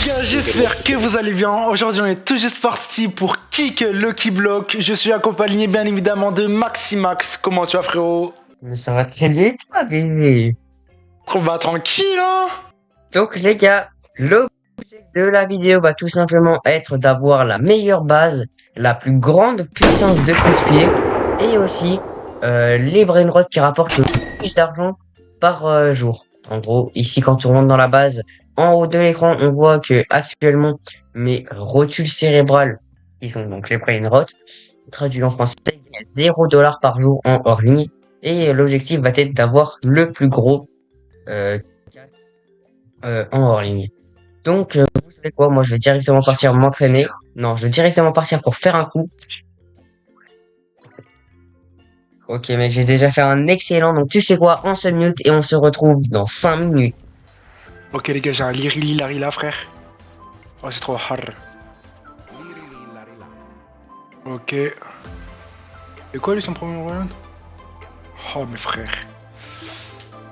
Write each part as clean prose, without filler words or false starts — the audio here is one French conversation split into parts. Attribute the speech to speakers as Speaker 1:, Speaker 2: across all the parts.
Speaker 1: gars, j'espère que vous allez bien. Aujourd'hui, on est tout juste parti pour Kick Lucky Block. Je suis accompagné bien évidemment de Maximax. Comment tu vas, frérot?
Speaker 2: Mais ça va très bien, toi, bébé.
Speaker 1: Bah tranquille, hein?
Speaker 2: Donc, les gars, l'objet de la vidéo va tout simplement être d'avoir la meilleure base, la plus grande puissance de coup de pied, et aussi les brainrots qui rapportent le plus d'argent par jour. En gros, ici, quand on rentre dans la base, en haut de l'écran, on voit que actuellement, mes rotules cérébrales, qui sont donc les brainrots, traduit en français, il y a 0 $ par jour en hors ligne. Et l'objectif va être d'avoir le plus gros euh, en hors ligne. Donc, vous savez quoi, moi je vais directement partir m'entraîner. Non, je vais directement partir pour faire un coup. Ok mec, j'ai déjà fait un excellent, donc tu sais quoi, on se mute et on se retrouve dans 5 minutes.
Speaker 1: Ok les gars, j'ai un Lirili Larila, frère. Oh, c'est trop hard. Ok. Et quoi lui son premier round? Oh mes frères.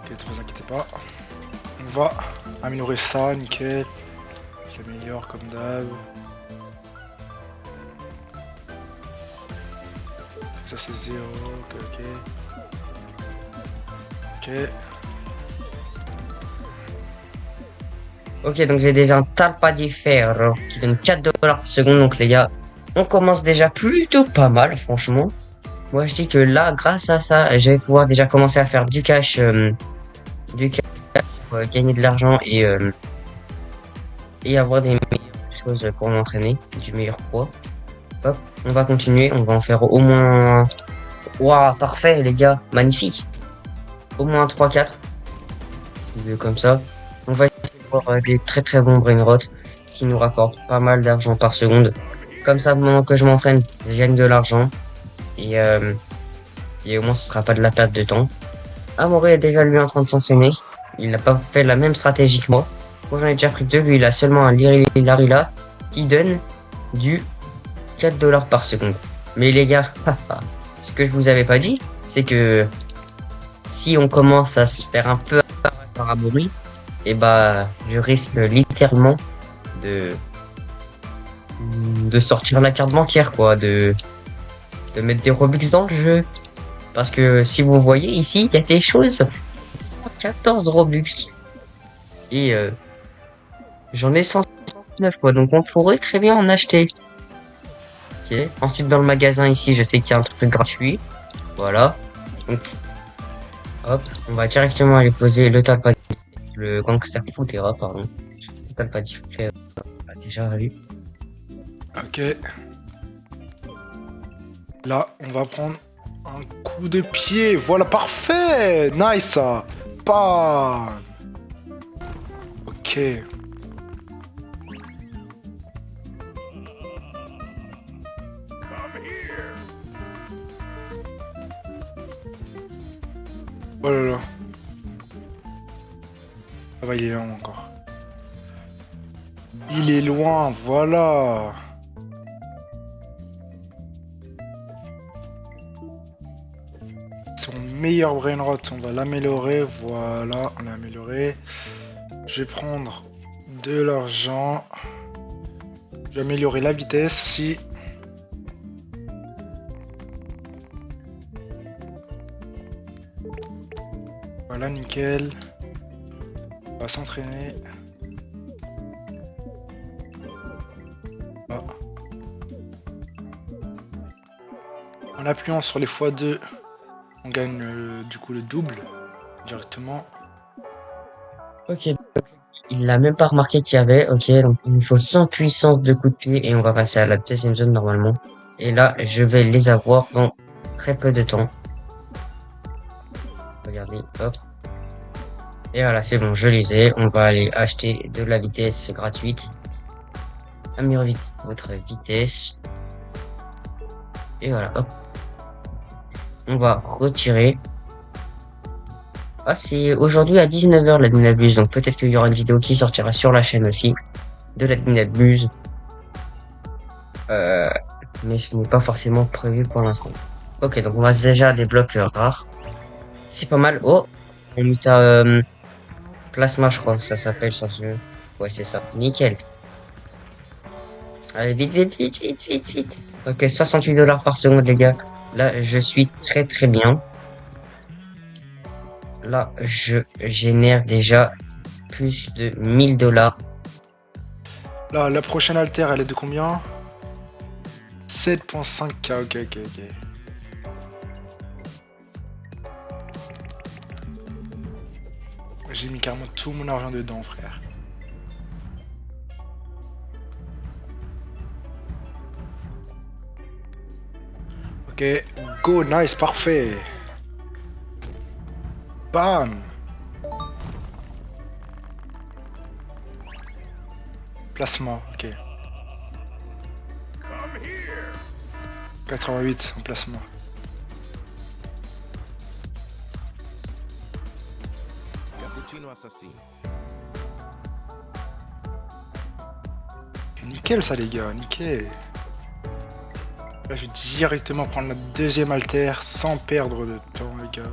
Speaker 1: Ok, ne vous inquiétez pas. On va améliorer ça, nickel. Je l'améliore comme d'hab. Ça c'est 0, ok. Ok.
Speaker 2: Ok, donc j'ai déjà un Talpa di Ferro qui donne 4 $ par seconde, donc les gars, on commence déjà plutôt pas mal, franchement. Moi je dis que là, grâce à ça, je vais pouvoir déjà commencer à faire du cash pour gagner de l'argent et avoir des meilleures choses pour m'entraîner, du meilleur poids. Hop, on va continuer, on va en faire au moins... Waouh, parfait les gars, magnifique. Au moins 3-4. Comme ça. On va essayer de voir des très très bons brainrots qui nous rapportent pas mal d'argent par seconde. Comme ça, au moment que je m'entraîne, je gagne de l'argent. Et, et au moins ce sera pas de la perte de temps. Amoré est déjà lui en train de s'entraîner. Il n'a pas fait la même stratégie que moi. Moi j'en ai déjà pris deux, lui il a seulement un Larila qui donne du 4 $ par seconde. Mais les gars, ce que je vous avais pas dit, c'est que si on commence à se faire un peu par Amaury, et bah je risque littéralement de sortir la carte bancaire, quoi, de mettre des Robux dans le jeu. Parce que si vous voyez ici, il y a des choses 14 Robux. Et j'en ai 169, quoi, donc on pourrait très bien en acheter. Ok. Ensuite dans le magasin ici, je sais qu'il y a un truc gratuit. Voilà. Donc hop, on va directement aller poser le gangster Futera, pardon. Le Talpadi Futera, déjà vu.
Speaker 1: Ok. Là, on va prendre un coup de pied. Voilà, parfait. Nice ça. Bam. Ok. Oh là là. Ça va, il est loin encore. Il est loin, voilà. Son meilleur brainrot, on va l'améliorer. Voilà, on l'a amélioré. Je vais prendre de l'argent. Je vais améliorer la vitesse aussi. Voilà, nickel. On va s'entraîner. Ah. En appuyant sur les x2, on gagne du coup le double directement.
Speaker 2: Ok, il l'a même pas remarqué qu'il y avait. Ok, donc il nous faut 100 puissance de coup de pied et on va passer à la deuxième zone normalement. Et là, je vais les avoir dans très peu de temps. Regardez, hop. Et voilà, c'est bon, je les ai. On va aller acheter de la vitesse gratuite. Améliorer vite votre vitesse. Et voilà, hop. On va retirer. Ah, c'est aujourd'hui à 19h la Minabuse, donc peut-être qu'il y aura une vidéo qui sortira sur la chaîne aussi de la Minabuse. Mais ce n'est pas forcément prévu pour l'instant. Ok, donc on va déjà des blocs rares. C'est pas mal. Oh, on met à plasma, je crois que ça s'appelle sur ce jeu. Ouais, c'est ça. Nickel. Allez, vite, vite, vite, vite, vite, vite. Ok, 68 dollars par seconde, les gars. Là, je suis très, très bien. Là, je génère déjà plus de 1000 dollars.
Speaker 1: Là, la prochaine alter, elle est de combien? 7,5K, ok, ok, ok. J'ai mis carrément tout mon argent dedans, frère. Ok, go, nice, parfait. Bam. Placement, ok. 88 en placement.
Speaker 3: Cappuccino assassino.
Speaker 1: Ok, nickel ça les gars, nickel. Là je vais directement prendre la deuxième alter sans perdre de temps les gars.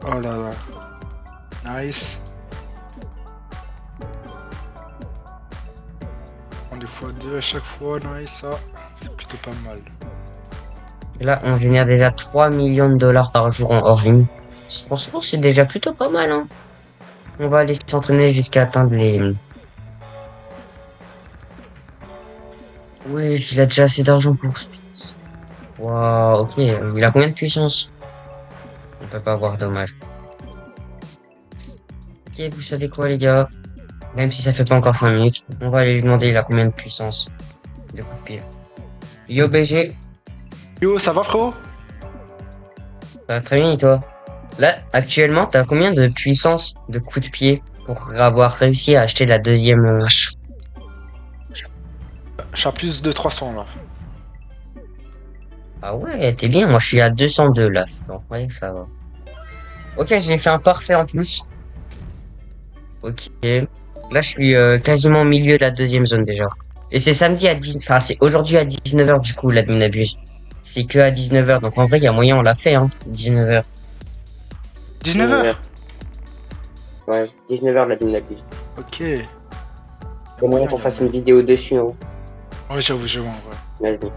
Speaker 1: Oh là là. Nice. On des fois deux à chaque fois, nice ça. C'est plutôt pas mal.
Speaker 2: Et là, on génère déjà 3 millions de dollars par jour en hors ligne. Franchement, c'est déjà plutôt pas mal, hein. On va aller s'entraîner jusqu'à atteindre les... Oui, il a déjà assez d'argent pour... Waouh, ok. Il a combien de puissance? On peut pas avoir, dommage. Ok, vous savez quoi, les gars? Même si ça fait pas encore 5 minutes, on va aller lui demander il a combien de puissance de coup de pied. Yo, BG,
Speaker 1: Yo, ça va frérot?
Speaker 2: ça va très bien et toi? Là, actuellement, t'as combien de puissance de coup de pied pour avoir réussi à acheter la deuxième...
Speaker 1: Je suis à plus de 300 là.
Speaker 2: Ah ouais, t'es bien, moi je suis à 202 là, donc ouais, ça va. Ok, j'ai fait un parfait en plus. Ok. Là, je suis quasiment au milieu de la deuxième zone déjà. Et c'est samedi à 10... Enfin, c'est aujourd'hui à 19h du coup, l'admin abuse. C'est que à 19h, donc en vrai, il y a moyen, on l'a fait, hein. 19h.
Speaker 1: 19h.
Speaker 2: Ouais, 19h l'admin abuse.
Speaker 1: Ok.
Speaker 2: Il y a moyen qu'on fasse une vidéo dessus, hein.
Speaker 1: Ouais, j'avoue, en vrai.
Speaker 2: Vas-y.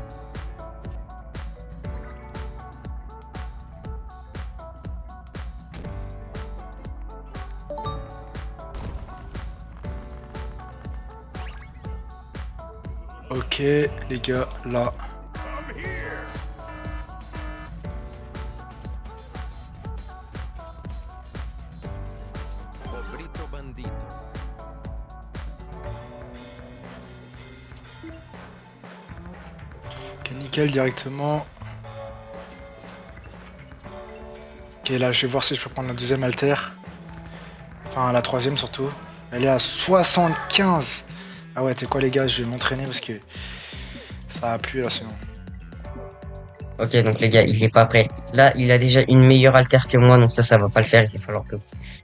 Speaker 1: Ok, les gars, là.
Speaker 3: Pobrito bandito.
Speaker 1: Ok, nickel directement. Ok, là, je vais voir si je peux prendre la deuxième alter. Enfin, la troisième surtout. Elle est à 75. Ah ouais, t'es quoi les gars, je vais m'entraîner parce que ça a plu là sinon.
Speaker 2: Ok, donc les gars, il est pas prêt. Là, il a déjà une meilleure alter que moi, donc ça va pas le faire. Il va falloir que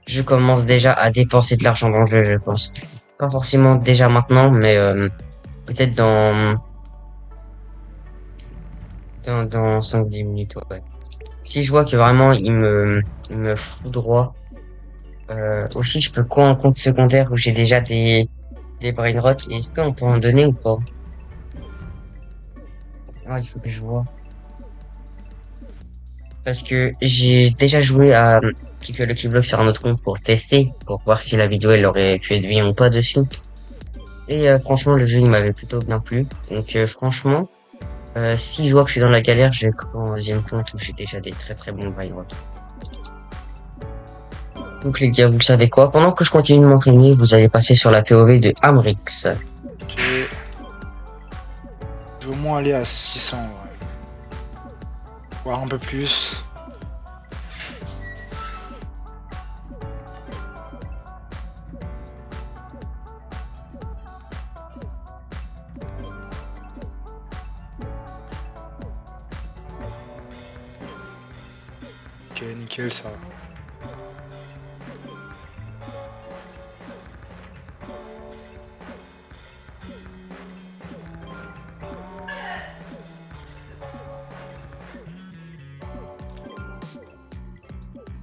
Speaker 2: je commence déjà à dépenser de l'argent dans le jeu, je pense. Pas forcément déjà maintenant, mais peut-être dans 5-10 minutes, ouais. Si je vois que vraiment il me foudroie, aussi je peux quoi en compte secondaire où j'ai déjà des brain rot. Et est-ce qu'on peut en donner ou pas? Ah, il faut que je vois. Parce que j'ai déjà joué à Pick le Lucky Block sur un autre compte pour tester, pour voir si la vidéo elle aurait pu être bien ou pas dessus. Et franchement, le jeu il m'avait plutôt bien plu. Donc franchement, si je vois que je suis dans la galère, je vais prendre un deuxième compte où j'ai déjà des très très bons brain rot. Donc les gars, vous savez quoi? Pendant que je continue de m'entraîner, vous allez passer sur la POV de Amrix.
Speaker 1: Ok. Je vais au moins aller à 600, ouais. Voire un peu plus. Ok, nickel ça.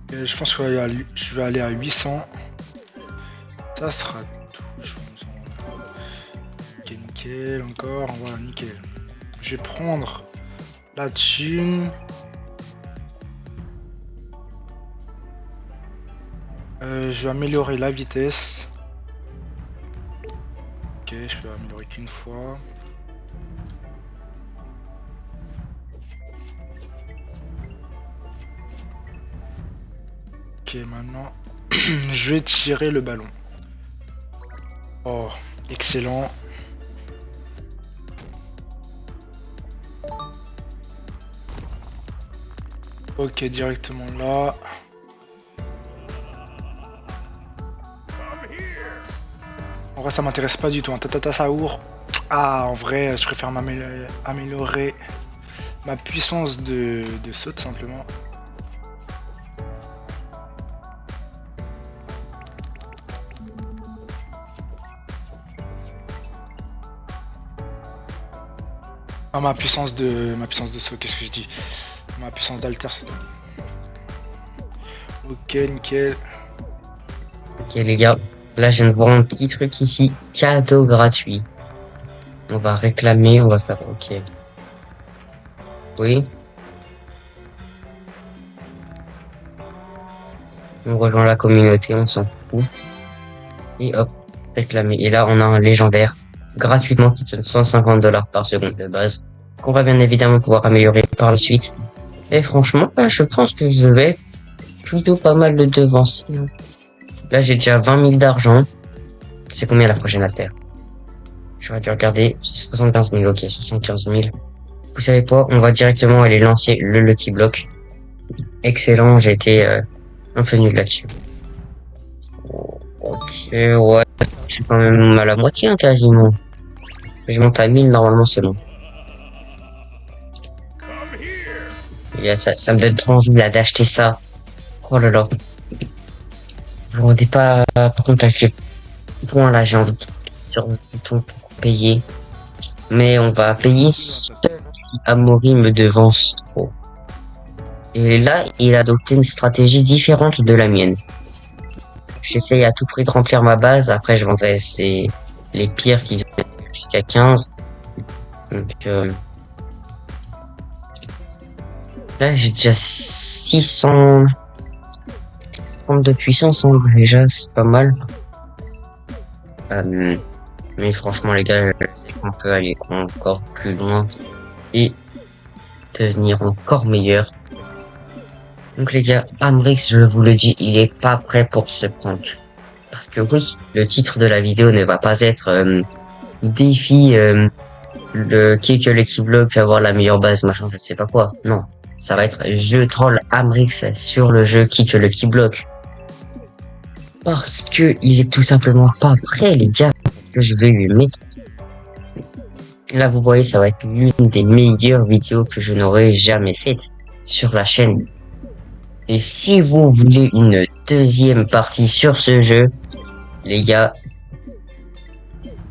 Speaker 1: Ok, Je pense que je vais aller à 800. Ça sera tout, je pense. Ok, nickel, encore, voilà, nickel. Je vais prendre la thune. Je vais améliorer la vitesse. Ok, je peux améliorer qu'une fois. Ok, maintenant, je vais tirer le ballon. Oh, excellent. Ok, directement là. En vrai, ça m'intéresse pas du tout. Un Tatata Saour. Ah, en vrai, je préfère améliorer ma puissance de saut, tout simplement. Ah, ma puissance de saut, qu'est-ce que je dis? Ma puissance d'alter. Ok, nickel.
Speaker 2: Ok les gars, là je viens de voir un petit truc ici, cadeau gratuit. On va réclamer, on va faire ok. Oui. On rejoint la communauté, on s'en fout. Et hop, réclamer. Et là on a un légendaire, gratuitement, qui donne 150 $ par seconde de base, qu'on va bien évidemment pouvoir améliorer par la suite. Et franchement, là, je pense que je vais plutôt pas mal de devancer. Là j'ai déjà 20 000 d'argent. C'est combien la prochaine alter? J'aurais dû regarder, c'est 75 000, ok, 75 000. Vous savez quoi, on va directement aller lancer le Lucky Block. Excellent, j'ai été un peu nul là-dessus. Ok, ouais, je suis quand même à la moitié, hein, quasiment. Je monte à 1000, normalement c'est bon. Et, ça me donne trop envie là d'acheter ça. Oh là là. Je ne rendais pas, par contre, à quel point là j'ai envie de sur ce bouton pour payer. Mais on va payer seul si Amaury me devance trop. Et là, il a adopté une stratégie différente de la mienne. J'essaye à tout prix de remplir ma base, après je vais laisser les pires qui vont jusqu'à 15. Donc là j'ai déjà 600 de puissance, hein, déjà c'est pas mal. Mais franchement les gars, je sais qu'on peut aller encore plus loin et devenir encore meilleur. Donc les gars, Amrix, je vous le dis, il est pas prêt pour ce prank. Parce que oui, le titre de la vidéo ne va pas être défi le qui que l'équipe bloc fait avoir la meilleure base, machin, je sais pas quoi. Non. Ça va être je troll Amrix sur le jeu qui que le qui bloque. Parce que il est tout simplement pas prêt, les gars. Que je vais lui mettre. Là, vous voyez, ça va être l'une des meilleures vidéos que je n'aurais jamais faites sur la chaîne. Et si vous voulez une deuxième partie sur ce jeu, les gars,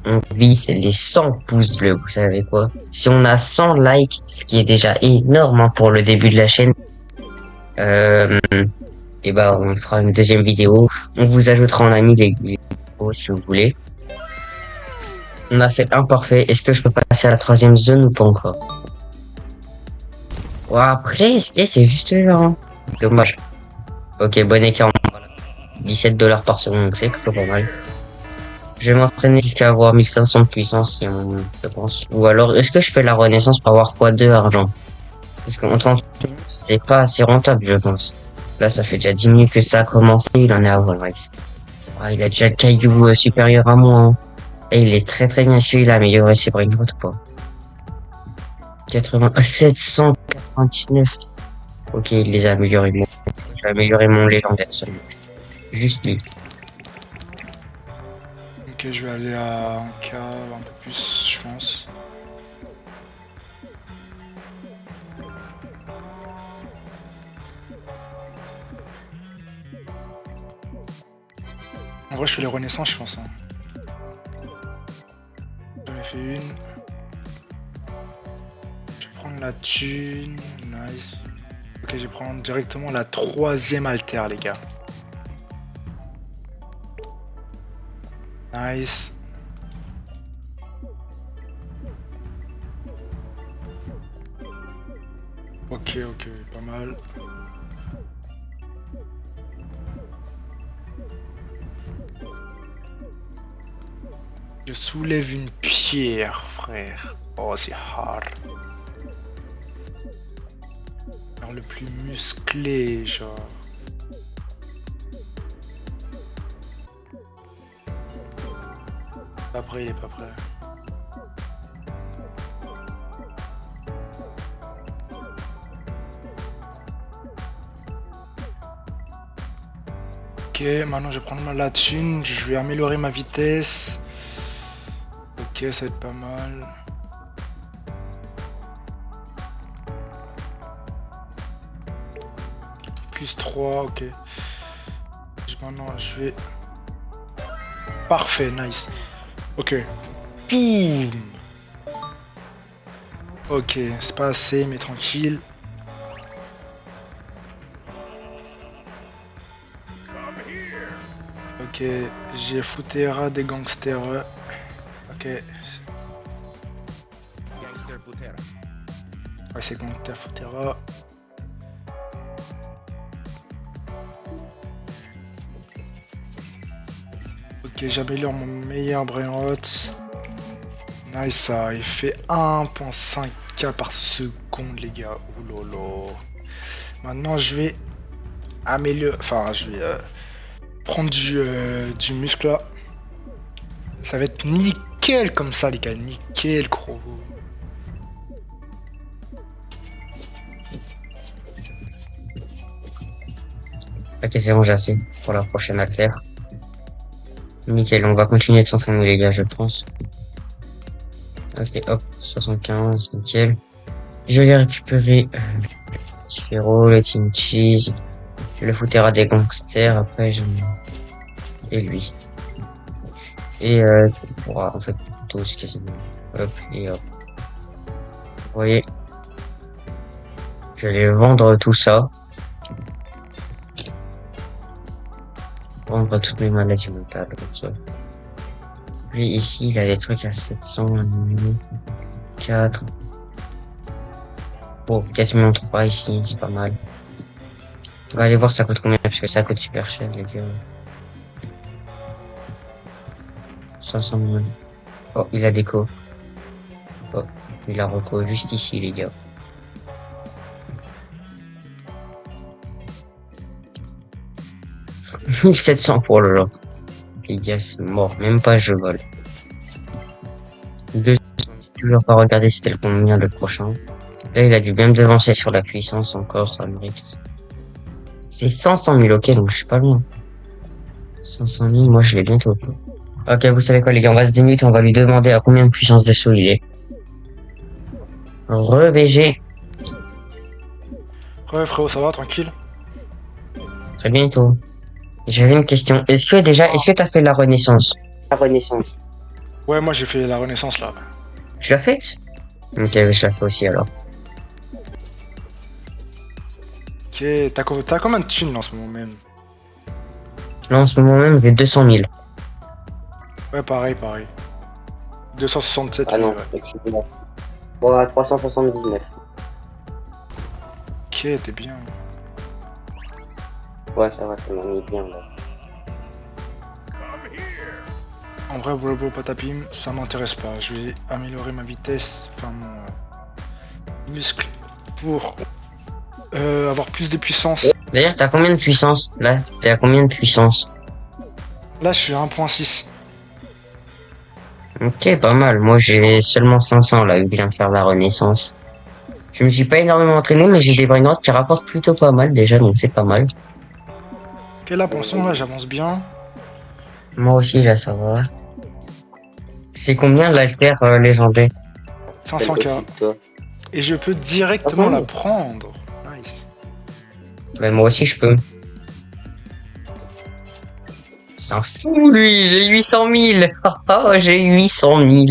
Speaker 2: on vise les 100 pouces bleus, vous savez quoi. Si on a 100 likes, ce qui est déjà énorme hein, pour le début de la chaîne, et bah on fera une deuxième vidéo. On vous ajoutera en ami les vidéos si vous voulez. On a fait un parfait. Est-ce que je peux passer à la troisième zone ou pas encore? Ouais, après, c'est juste là. Hein. Dommage. Ok, bon écart. 17 $ par seconde, c'est plutôt pas mal. Je vais m'entraîner jusqu'à avoir 1500 de puissance, si on, je pense. Ou alors, est-ce que je fais la renaissance pour avoir x2 argent? Parce qu'en 30 minutes, c'est pas assez rentable, je pense. Là, ça fait déjà 10 minutes que ça a commencé, il en est à Volrex. Ah, il a déjà le caillou supérieur à moi. Hein. Et il est très bien sûr, il a amélioré ses brainrots ou pas. 799. Ok, il les a améliorés. Bon. J'ai amélioré mon légendaire seulement. Juste lui.
Speaker 1: Ok, je vais aller à un K un peu plus, je pense. En vrai, je fais les renaissances, je pense. Hein. J'en ai fait une. Je vais prendre la thune. Nice. Ok, je vais prendre directement la 3e alter, les gars. Nice. Ok, pas mal. Je soulève une pierre, frère. Oh, c'est hard. Genre le plus musclé, genre. Pas prêt, il est pas prêt. Ok, maintenant je vais prendre la thune, je vais améliorer ma vitesse. Ok, ça va être pas mal. Plus 3, ok. Maintenant je vais... Parfait, nice. Ok. Boum. Ok, c'est pas assez, mais tranquille. Ok, j'ai Futera des gangsters. Ok.
Speaker 3: Gangster Futera.
Speaker 1: Ouais, c'est gangster Futera. Ok, j'améliore mon meilleur brainrot. Nice, ça, il fait 1.5k par seconde, les gars. Oulolo. Maintenant, je vais améliorer. Enfin, je vais prendre du muscle là. Ça va être nickel comme ça, les gars. Nickel, gros.
Speaker 2: Ok, c'est bon, j'ai assez pour la prochaine alter. Nickel, on va continuer de s'entraîner, les gars, je pense. Ok, hop, 75, nickel. Je vais récupérer Chiro, le Team Cheese, le Futera des gangsters, après je... Et lui. Et en fait, tous quasiment. Hop, et hop. Vous voyez, je vais vendre tout ça. Vendre toutes mes maladies mentales, comme ça. Lui, ici, il a des trucs à 700, 4. Bon, quasiment 3 ici, c'est pas mal. On va aller voir ça coûte combien, parce que ça coûte super cher, les gars. 500 millions. Oh, il a déco. Oh, il a reco juste ici, les gars. « 1700 pour le lot. » Les gars, c'est mort. Même pas je vole. 200. Toujours pas regarder c'était le combien le prochain. Là, il a dû bien me devancer sur la puissance encore, ça mérite. C'est 500 000, ok, donc je suis pas loin. 500 000, moi je l'ai bientôt. Ok, vous savez quoi, les gars, on va se démuter, on va lui demander à combien de puissance de saut il est. Re-BG.
Speaker 1: Ouais, frérot, ça va, tranquille?
Speaker 2: Très bientôt. J'avais une question. Est-ce que t'as fait la renaissance? La renaissance.
Speaker 1: Ouais, moi j'ai fait la renaissance là.
Speaker 2: Tu l'as faite? Ok, je la fais aussi alors.
Speaker 1: Ok, t'as combien de thunes en ce moment même?
Speaker 2: Là, en ce moment même, j'ai 200 000.
Speaker 1: Ouais, pareil. 267
Speaker 2: Ah
Speaker 1: 000,
Speaker 2: non,
Speaker 1: ouais.
Speaker 2: excuse-moi. Ouais, 379.
Speaker 1: Ok, t'es bien.
Speaker 2: Ouais, ça va, ça m'a mis bien là.
Speaker 1: En vrai, Robo Patapim, ça m'intéresse pas. Je vais améliorer ma vitesse, enfin mon muscle, pour avoir plus de puissance.
Speaker 2: D'ailleurs, t'as combien de puissance? Là, t'es à combien de puissance?
Speaker 1: Là, je suis à 1.6.
Speaker 2: Ok, pas mal. Moi, j'ai seulement 500 là, vu que je viens de faire la renaissance. Je me suis pas énormément entraîné, mais j'ai des brainrots qui rapportent plutôt pas mal déjà, donc c'est pas mal.
Speaker 1: Ok, là, pour l'instant, là, j'avance bien.
Speaker 2: Moi aussi, là, ça va. C'est combien l'alter légendaire?
Speaker 1: 500k. Et je peux directement la prendre. Nice.
Speaker 2: Mais moi aussi, je peux. S'en fout, lui, j'ai 800 000. Oh, j'ai 800 000.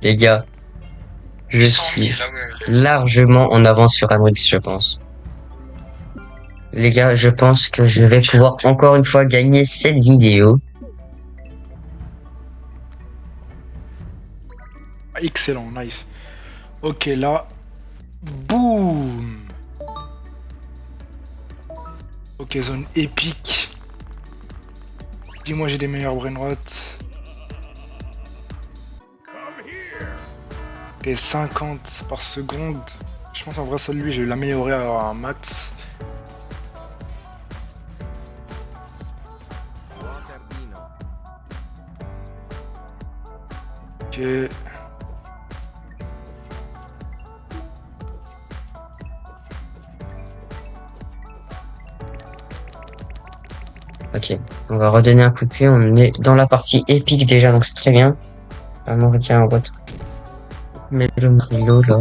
Speaker 2: Les gars, je suis largement en avance sur Amrix, je pense. Les gars, je pense que je vais pouvoir encore une fois gagner cette vidéo.
Speaker 1: Excellent, nice. Ok, là. Boum. Ok, zone épique. Dis-moi, j'ai des meilleurs brainrots. Ok, 50 par seconde. Je pense en vrai, ça de lui, je vais l'améliorer à un max.
Speaker 3: Waterdino.
Speaker 1: Ok.
Speaker 2: Ok, on va redonner un coup de pied. On est dans la partie épique déjà, donc c'est très bien. Vraiment, tiens, what? Mais le Milo là.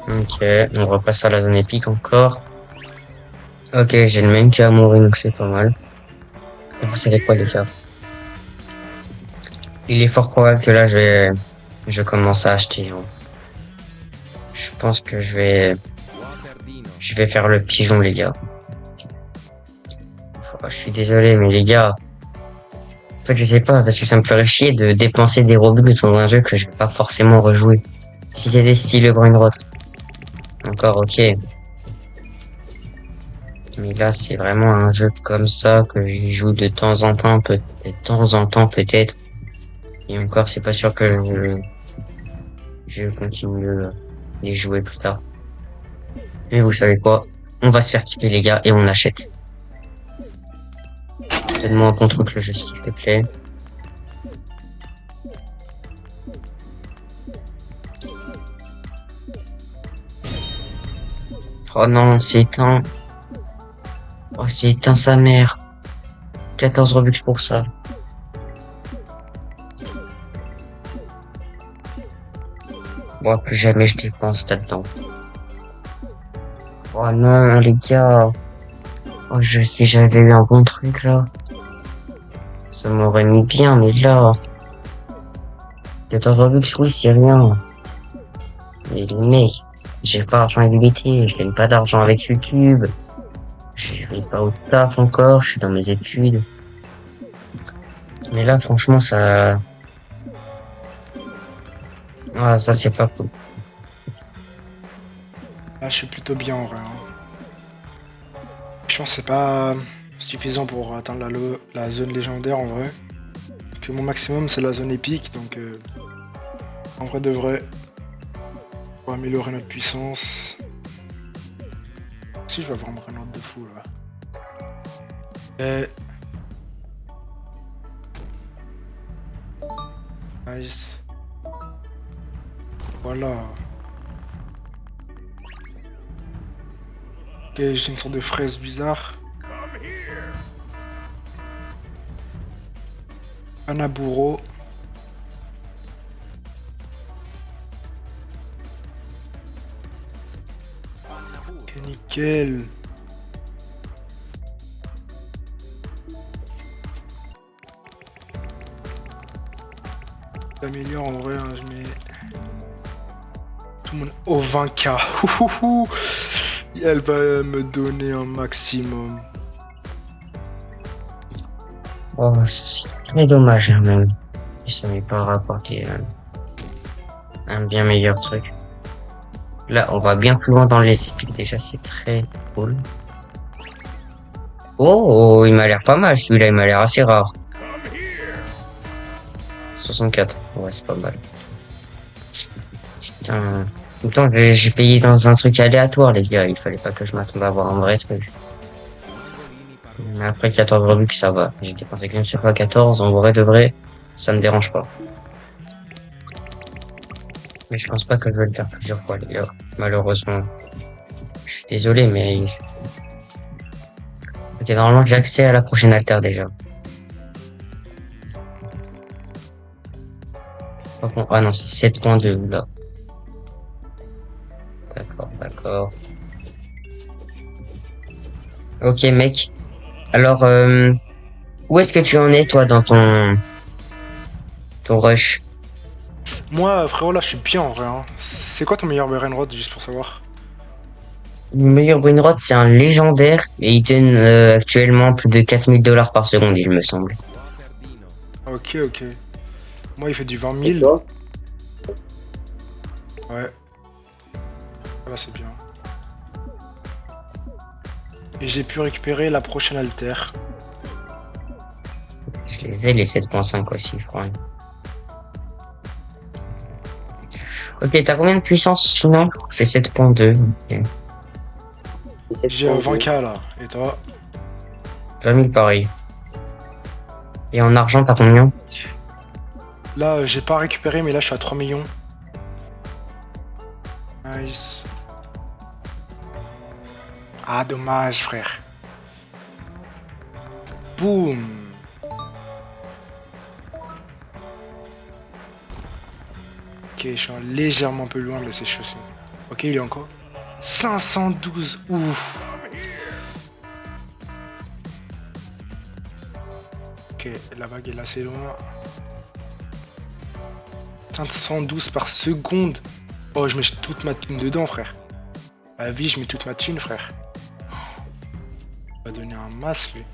Speaker 2: Ok, on repasse à la zone épique encore. Ok, j'ai le même qu'à mourir, donc c'est pas mal. Et vous savez quoi, les gars? Il est fort probable que là, je commence à acheter, hein. Je pense que
Speaker 3: Waterdino.
Speaker 2: je vais faire le pigeon, les gars. Je suis désolé, mais les gars, en fait, je sais pas, parce que ça me ferait chier de dépenser des Robux dans un jeu que je vais pas forcément rejouer. Si c'était style Brainrot, encore ok. Mais là, c'est vraiment un jeu comme ça que je joue de temps en temps, peut-être. Et encore, c'est pas sûr que je continue les jouer plus tard. Mais vous savez quoi? On va se faire kiffer, les gars, et on achète. Donne-moi un contre le jeu, s'il te plaît. Oh non, c'est éteint. Oh, c'est éteint sa mère. 14 Robux pour ça. Bon, plus jamais je dépense là-dedans. Oh non, les gars. Oh, je sais, j'avais eu un bon truc, là. Ça m'aurait mis bien, mais là... 14 Robux, oui, c'est rien. Mais les mecs, j'ai pas d'argent avec BT, je gagne pas d'argent avec YouTube. Je vais pas au taf encore, je suis dans mes études. Mais là, franchement, ça... Ah, ça, c'est pas cool.
Speaker 1: Là, je suis plutôt bien en vrai, hein. Je pense que c'est pas suffisant pour atteindre la zone légendaire en vrai. Que mon maximum c'est la zone épique, donc en vrai de vrai, pour améliorer notre puissance. Si je vais avoir un brainrot de fou là. Et... Nice. Voilà. Ok, j'ai une sorte de fraise bizarre. Anaburo. Ok, nickel. J'améliore en vrai, hein, je mets tout le monde au 20K. Ouhouhou. Elle va me donner un maximum.
Speaker 2: Oh, c'est très dommage, hein, même. Ça m'est pas rapporté un bien meilleur truc. Là, on va bien plus loin dans les épiques. Déjà, c'est très cool. Oh, il m'a l'air pas mal. Celui-là, il m'a l'air assez rare. 64. Ouais, c'est pas mal. Putain. Pourtant, j'ai payé dans un truc aléatoire, les gars. Il fallait pas que je m'attende à avoir un vrai truc.
Speaker 3: Mandolini par
Speaker 2: Mais après 14 Robux, ça va. J'ai dépensé qu'une seule fois 14. En vrai de vrai, ça me dérange pas. Mais je pense pas que je vais le faire plusieurs fois, les gars. Malheureusement. Je suis désolé, mais... Ok, normalement, j'ai accès à la prochaine alter déjà. Par contre... Ah non, c'est 7.2, là. D'accord, d'accord. Ok, mec. Alors, où est-ce que tu en es, toi, dans ton rush?
Speaker 1: Moi, frérot, là, je suis bien en vrai, hein. C'est quoi ton meilleur brainrot, juste pour savoir?
Speaker 2: Le meilleur brainrot, c'est un légendaire et il donne actuellement plus de 4000 $ par seconde, il me semble.
Speaker 3: Waterdino.
Speaker 1: Ok, ok. Moi, il fait du 20
Speaker 2: Et
Speaker 1: 000.
Speaker 2: toi?
Speaker 1: Ouais. Ah bah, c'est bien. Et j'ai pu récupérer la prochaine alter.
Speaker 2: Je les ai, les 7.5 aussi, je crois. Ok, t'as combien de puissance sinon? C'est 7.2. Ok.
Speaker 1: J'ai 20K là. Et toi?
Speaker 2: 20 000 pareil. Et en argent, t'as combien?
Speaker 1: Là, j'ai pas récupéré, mais là, je suis à 3 millions. Nice. Ah, dommage, frère. Boum. Ok, je suis légèrement plus loin de ces chaussées. Ok, il est encore 512. Ouf. Ok, la vague est là, c'est loin. 512 par seconde. Oh, je mets toute ma thune dedans, frère. La vie, je mets toute ma thune, frère. Il va donner un masse, lui.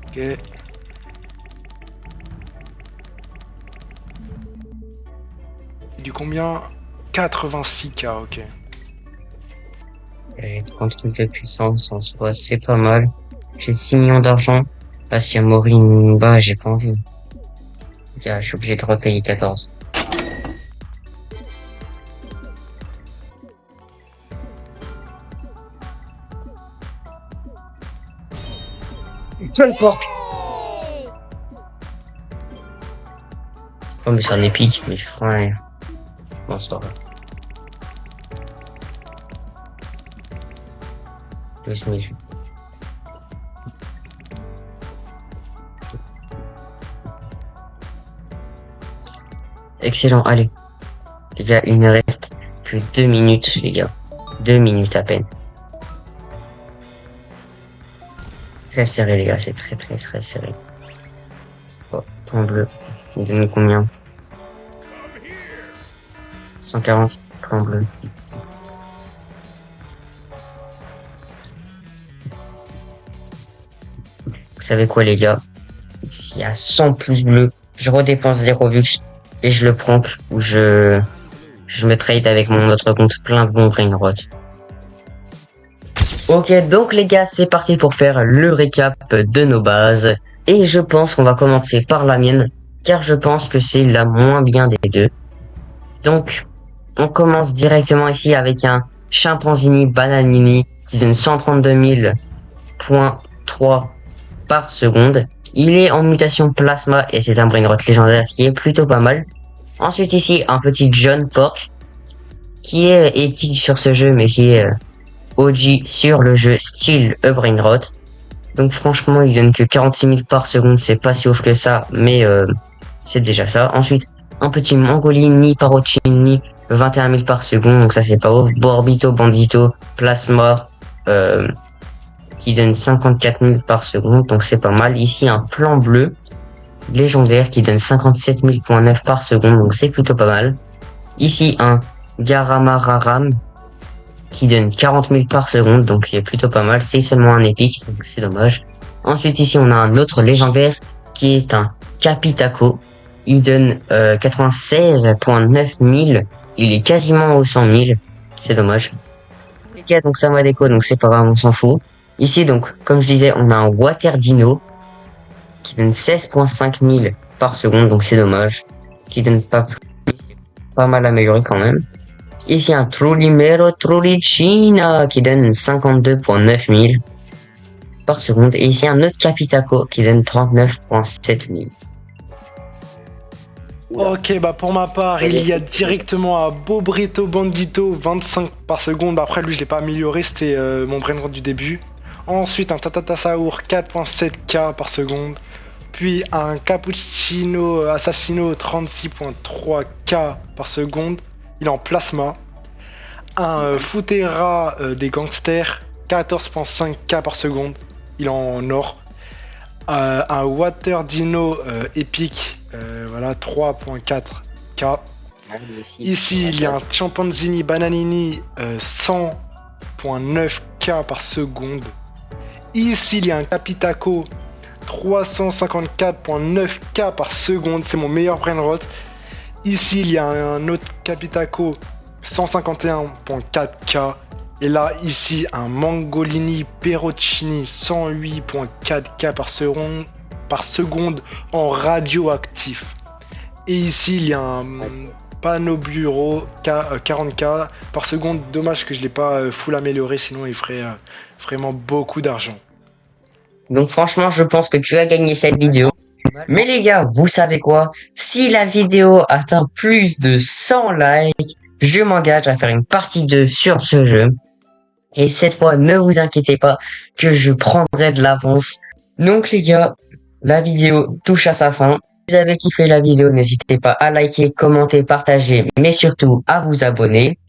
Speaker 1: Ok. Du combien? 86K, ok.
Speaker 2: Et contrôle de puissance en soi, c'est pas mal. J'ai 6 millions d'argent. Là, s'il y a Maureen, bah, j'ai pas envie. Je suis obligé de repayer 14. Quel porc! Oh, mais c'est un épique, mais frère. Bon, c'est pas grave. 12 000. Excellent, allez. Les gars, il me reste que 2 minutes, les gars. 2 minutes à peine. Très serré, les gars, c'est très très très serré. Oh, point bleu. Il donne combien? 140, point bleu. Vous savez quoi, les gars? S'il y a 100 plus bleu, je redépense des Robux et je le prends ou je me trade avec mon autre compte plein de bons brainrot. Ok, donc les gars, c'est parti pour faire le récap de nos bases. Et je pense qu'on va commencer par la mienne, car je pense que c'est la moins bien des deux. Donc, on commence directement ici avec un Chimpanzini Bananini qui donne 132 000.3 par seconde. Il est en mutation plasma et c'est un brainrot légendaire qui est plutôt pas mal. Ensuite ici, un petit John Pork qui est épique sur ce jeu mais qui est OG sur le jeu style A Brainrot. Donc franchement, il donne que 46 000 par seconde, c'est pas si ouf que ça, mais c'est déjà ça. Ensuite, un petit Mangolini Parocini, 21 000 par seconde, donc ça c'est pas ouf. Borbito Bandito Plasma, qui donne 54 000 par seconde, donc c'est pas mal. Ici, un plan bleu légendaire qui donne 57 000.9 par seconde, donc c'est plutôt pas mal. Ici, un Garamararam qui donne 40 000 par seconde, donc il est plutôt pas mal. C'est seulement un épique, donc c'est dommage. Ensuite, ici, on a un autre légendaire qui est un Capitaco. Il donne 96.9 000. Il est quasiment aux 100 000. C'est dommage. Les gars, donc ça m'a déco, donc c'est pas grave, on s'en fout. Ici, donc, comme je disais, on a un Waterdino qui donne 16.5 000 par seconde, donc c'est dommage. Qui donne pas plus, pas mal amélioré quand même. Ici, un Trulimero Trulicina qui donne 52.9 000 par seconde. Et ici, un autre Capitaco qui donne 39.7 000.
Speaker 1: Ok, bah pour ma part, il y a directement un Bobrito Bandito 25 par seconde. Bah après, lui, je l'ai pas amélioré, c'était mon brainrot du début. Ensuite, un Tatatasaur 4.7K par seconde. Puis un Cappuccino Assassino 36.3K par seconde. Il est en plasma. Un Futera des gangsters 14.5K par seconde. Il est en or. Un Water Dino épique, voilà, 3.4K.
Speaker 2: Ouais, lui aussi.
Speaker 1: Ici, il y a un Chimpanzini Bananini 100.9K par seconde. Ici, il y a un Capitaco 354.9K par seconde. C'est mon meilleur brainrot. Ici, il y a un autre Capitaco 151.4K. Et là, ici, un Mangolini Perocini 108.4K par seconde en radioactif. Et ici, il y a un Panoburo 40K par seconde. Dommage que je l'ai pas full amélioré, sinon il ferait vraiment beaucoup d'argent.
Speaker 2: Donc franchement, je pense que tu as gagné cette vidéo. Mais les gars, vous savez quoi? Si la vidéo atteint plus de 100 likes, je m'engage à faire une partie 2 sur ce jeu. Et cette fois, ne vous inquiétez pas que je prendrai de l'avance. Donc les gars, la vidéo touche à sa fin. Si vous avez kiffé la vidéo, n'hésitez pas à liker, commenter, partager, mais surtout à vous abonner.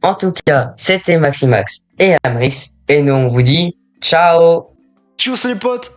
Speaker 2: En tout cas, c'était Maximax et Amrix. Et nous, on vous dit ciao!
Speaker 1: Tchuss les potes!